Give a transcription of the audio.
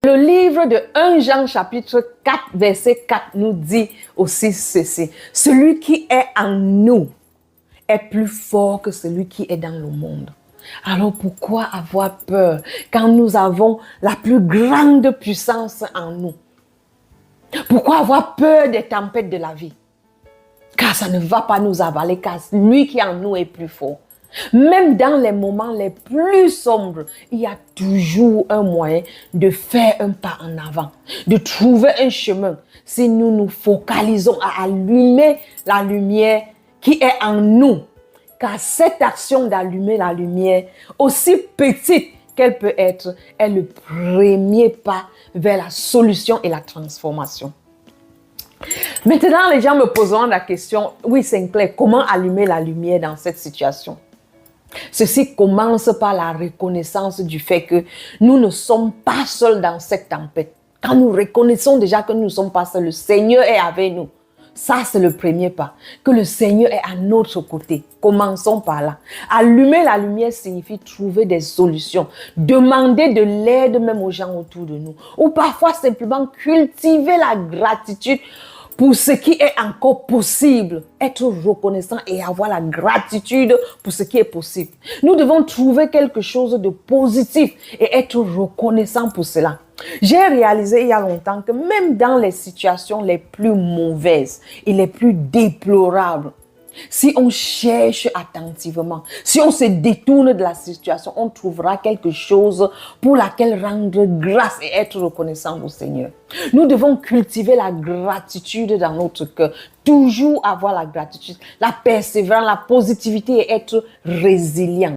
Le livre de 1 Jean chapitre 4 verset 4 nous dit aussi ceci. Celui qui est en nous est plus fort que celui qui est dans le monde. Alors pourquoi avoir peur quand nous avons la plus grande puissance en nous? Pourquoi avoir peur des tempêtes de la vie? Car ça ne va pas nous avaler, car lui qui en nous est plus fort. Même dans les moments les plus sombres, il y a toujours un moyen de faire un pas en avant, de trouver un chemin. Si nous nous focalisons à allumer la lumière qui est en nous, car cette action d'allumer la lumière, aussi petite qu'elle peut être, est le premier pas vers la solution et la transformation. Maintenant, les gens me poseront la question, oui, Sinclair, comment allumer la lumière dans cette situation? Ceci commence par la reconnaissance du fait que nous ne sommes pas seuls dans cette tempête. Quand nous reconnaissons déjà que nous ne sommes pas seuls, le Seigneur est avec nous. Ça, c'est le premier pas. Que le Seigneur est à notre côté. Commençons par là. Allumer la lumière signifie trouver des solutions. Demander de l'aide même aux gens autour de nous. Ou parfois simplement cultiver la gratitude pour ce qui est encore possible. Être reconnaissant et avoir la gratitude pour ce qui est possible. Nous devons trouver quelque chose de positif et être reconnaissant pour cela. J'ai réalisé il y a longtemps que même dans les situations les plus mauvaises et les plus déplorables, si on cherche attentivement, si on se détourne de la situation, on trouvera quelque chose pour laquelle rendre grâce et être reconnaissant au Seigneur. Nous devons cultiver la gratitude dans notre cœur, toujours avoir la gratitude, la persévérance, la positivité et être résilient.